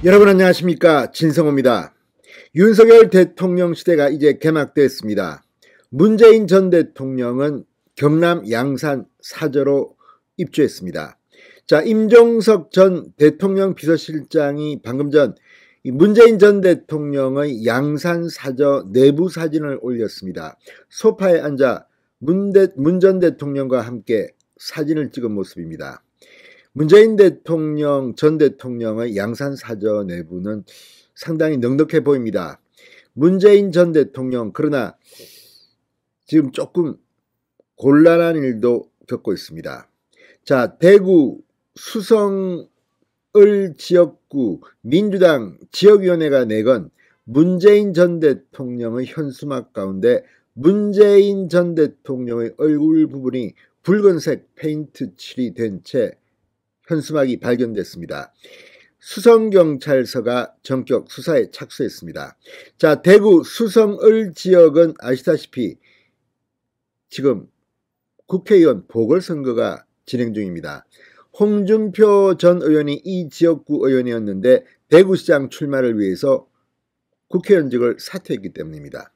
여러분 안녕하십니까, 진성호입니다. 윤석열 대통령 시대가 이제 개막됐습니다. 문재인 전 대통령은 경남 양산 사저로 입주했습니다. 자, 임종석 전 대통령 비서실장이 방금 전 문재인 전 대통령의 양산 사저 내부 사진을 올렸습니다. 소파에 앉아 문 전 대통령과 함께 사진을 찍은 모습입니다. 문재인 전 대통령의 양산 사저 내부는 상당히 넉넉해 보입니다. 문재인 전 대통령, 그러나 지금 조금 곤란한 일도 겪고 있습니다. 자, 대구 수성을 지역구 민주당 지역위원회가 내건 문재인 전 대통령의 현수막 가운데 문재인 전 대통령의 얼굴 부분이 붉은색 페인트 칠이 된 채 현수막이 발견됐습니다. 수성경찰서가 전격 수사에 착수했습니다. 자, 대구 수성을 지역은 아시다시피 지금 국회의원 보궐선거가 진행 중입니다. 홍준표 전 의원이 이 지역구 의원이었는데 대구시장 출마를 위해서 국회의원직을 사퇴했기 때문입니다.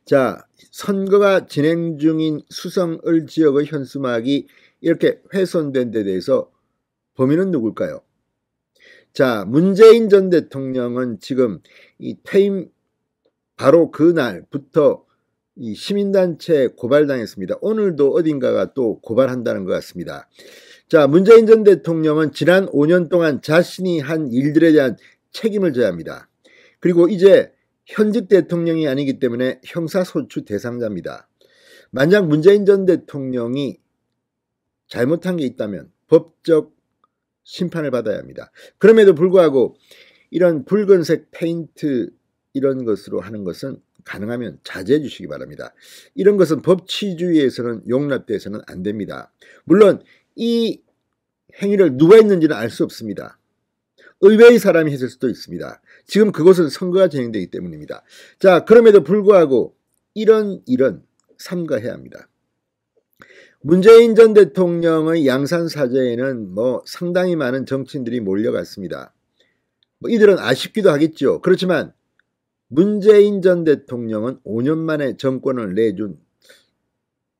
자, 선거가 진행 중인 수성을 지역의 현수막이 이렇게 훼손된 데 대해서 범인은 누굴까요? 자, 문재인 전 대통령은 지금 이 퇴임 바로 그날부터 이 시민단체 고발당했습니다. 오늘도 어딘가가 또 고발한다는 것 같습니다. 자, 문재인 전 대통령은 지난 5년 동안 자신이 한 일들에 대한 책임을 져야 합니다. 그리고 이제 현직 대통령이 아니기 때문에 형사소추 대상자입니다. 만약 문재인 전 대통령이 잘못한 게 있다면 법적 심판을 받아야 합니다. 그럼에도 불구하고 이런 붉은색 페인트 이런 것으로 하는 것은 가능하면 자제해 주시기 바랍니다. 이런 것은 법치주의에서는 용납돼서는 안 됩니다. 물론 이 행위를 누가 했는지는 알 수 없습니다. 의외의 사람이 했을 수도 있습니다. 지금 그것은 선거가 진행되기 때문입니다. 자, 그럼에도 불구하고 이런 일은 삼가해야 합니다. 문재인 전 대통령의 양산 사저에는 상당히 많은 정치인들이 몰려갔습니다. 이들은 아쉽기도 하겠죠. 그렇지만 문재인 전 대통령은 5년 만에 정권을 내준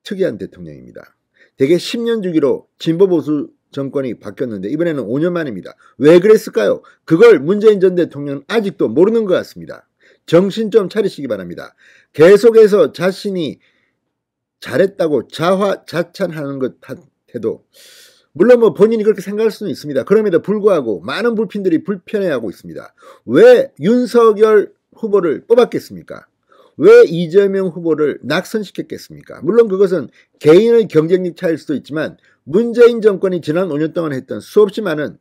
특이한 대통령입니다. 대개 10년 주기로 진보보수 정권이 바뀌었는데 이번에는 5년 만입니다. 왜 그랬을까요? 그걸 문재인 전 대통령은 아직도 모르는 것 같습니다. 정신 좀 차리시기 바랍니다. 계속해서 자신이 잘했다고 자화자찬하는 것 같아도 물론 본인이 그렇게 생각할 수는 있습니다. 그럼에도 불구하고 많은 불핀들이 불편해하고 있습니다. 왜 윤석열 후보를 뽑았겠습니까? 왜 이재명 후보를 낙선시켰겠습니까? 물론 그것은 개인의 경쟁력 차이일 수도 있지만 문재인 정권이 지난 5년 동안 했던 수없이 많은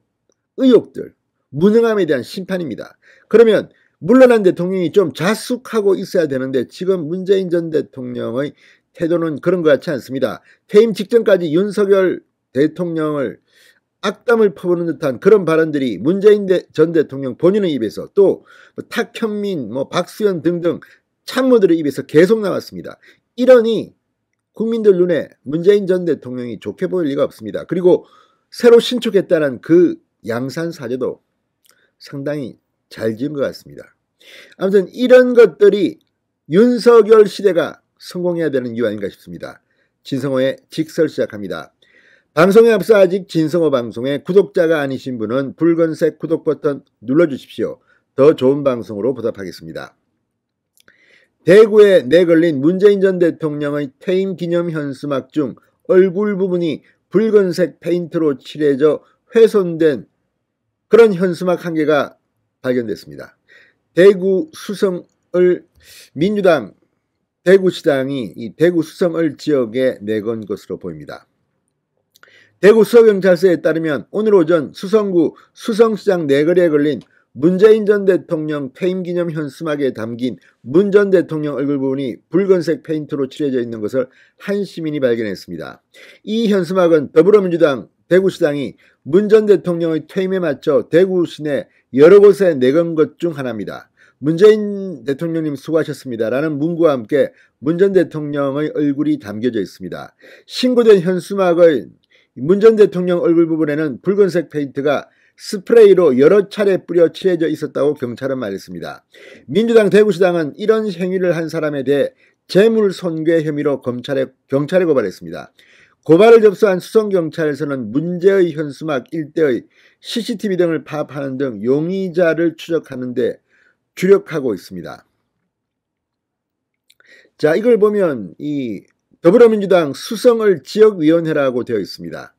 의혹들, 무능함에 대한 심판입니다. 그러면 물러난 대통령이 좀 자숙하고 있어야 되는데 지금 문재인 전 대통령의 태도는 그런 것 같지 않습니다. 퇴임 직전까지 윤석열 대통령을 악담을 퍼부는 듯한 그런 발언들이 문재인 전 대통령 본인의 입에서 또 탁현민, 박수현 등등 참모들의 입에서 계속 나왔습니다. 이러니 국민들 눈에 문재인 전 대통령이 좋게 보일 리가 없습니다. 그리고 새로 신축했다는 그 양산 사저도 상당히 잘 지은 것 같습니다. 아무튼 이런 것들이 윤석열 시대가 성공해야 되는 이유 아닌가 싶습니다. 진성호의 직설 시작합니다. 방송에 앞서 아직 진성호 방송의 구독자가 아니신 분은 붉은색 구독 버튼 눌러주십시오. 더 좋은 방송으로 보답하겠습니다. 대구에 내걸린 문재인 전 대통령의 퇴임 기념 현수막 중 얼굴 부분이 붉은색 페인트로 칠해져 훼손된 그런 현수막 한 개가 발견됐습니다. 대구 수성을 민주당 대구시당이 이 대구 수성을 지역에 내건 것으로 보입니다. 대구 수서경찰서에 따르면 오늘 오전 수성구 수성시장 내거리에 걸린 문재인 전 대통령 퇴임기념 현수막에 담긴 문 전 대통령 얼굴 부분이 붉은색 페인트로 칠해져 있는 것을 한 시민이 발견했습니다. 이 현수막은 더불어민주당 대구시당이 문 전 대통령의 퇴임에 맞춰 대구 시내 여러 곳에 내건 것 중 하나입니다. 문재인 대통령님 수고하셨습니다 라는 문구와 함께 문 전 대통령의 얼굴이 담겨져 있습니다. 신고된 현수막의 문 전 대통령 얼굴 부분에는 붉은색 페인트가 스프레이로 여러 차례 뿌려 칠해져 있었다고 경찰은 말했습니다. 민주당 대구시당은 이런 행위를 한 사람에 대해 재물손괴 혐의로 경찰에 고발했습니다. 고발을 접수한 수성경찰서는 문제의 현수막 일대의 CCTV 등을 파악하는 등 용의자를 추적하는 데 주력하고 있습니다. 자, 이걸 보면 이 더불어민주당 수성을 지역위원회라고 되어 있습니다.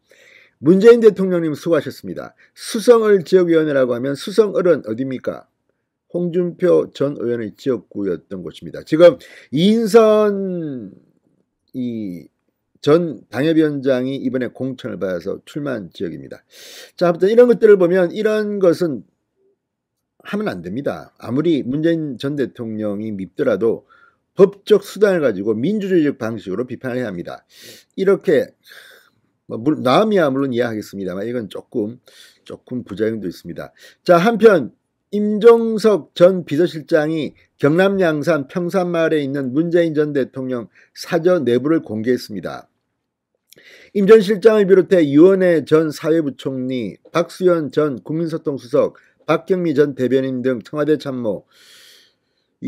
문재인 대통령님 수고하셨습니다. 수성을 지역위원회라고 하면 수성을은 어디입니까? 홍준표 전 의원의 지역구였던 곳입니다. 지금 이인선 전 당협위원장이 이번에 공천을 받아서 출마한 지역입니다. 자, 아무튼 이런 것들을 보면 이런 것은 하면 안 됩니다. 아무리 문재인 전 대통령이 밉더라도 법적 수단을 가지고 민주주의적 방식으로 비판을 해야 합니다. 이렇게 나음이야 물론 이해하겠습니다만 이건 조금 부작용도 있습니다. 자, 한편 임종석 전 비서실장이 경남 양산 평산마을에 있는 문재인 전 대통령 사저 내부를 공개했습니다. 임 전 실장을 비롯해 유원회 전 사회부총리, 박수현 전 국민소통수석, 박경미 전 대변인 등 청와대 참모,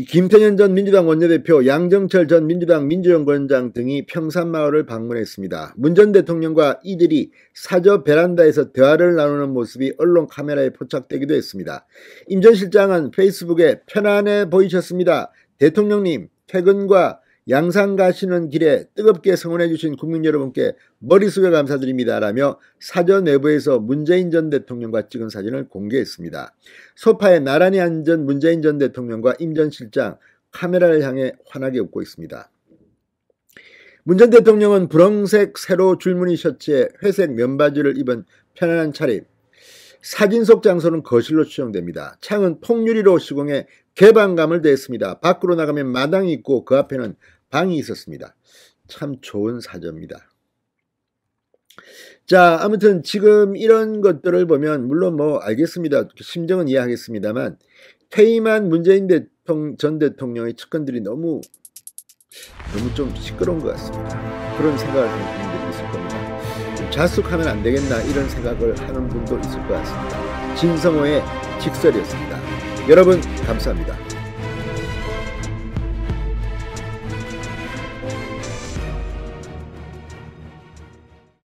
김태년 전 민주당 원내대표, 양정철 전 민주당 민주연구원장 등이 평산마을을 방문했습니다. 문 전 대통령과 이들이 사저 베란다에서 대화를 나누는 모습이 언론 카메라에 포착되기도 했습니다. 임 전 실장은 페이스북에 편안해 보이셨습니다. 대통령님, 퇴근과 양산 가시는 길에 뜨겁게 성원해 주신 국민 여러분께 머리 숙여 감사드립니다. 라며 사저 내부에서 문재인 전 대통령과 찍은 사진을 공개했습니다. 소파에 나란히 앉은 문재인 전 대통령과 임 전 실장 카메라를 향해 환하게 웃고 있습니다. 문 전 대통령은 분홍색 세로 줄무늬 셔츠에 회색 면바지를 입은 편안한 차림. 사진 속 장소는 거실로 추정됩니다. 창은 통유리로 시공해 개방감을 더했습니다. 밖으로 나가면 마당이 있고 그 앞에는 방이 있었습니다. 참 좋은 사저입니다. 자, 아무튼 지금 이런 것들을 보면 물론 알겠습니다. 심정은 이해하겠습니다만 퇴임한 문재인 전 대통령의 측근들이 너무 좀 시끄러운 것 같습니다. 그런 생각을 하는 분들이 있을 겁니다. 좀 자숙하면 안 되겠나 이런 생각을 하는 분도 있을 것 같습니다. 진성호의 직설이었습니다. 여러분 감사합니다.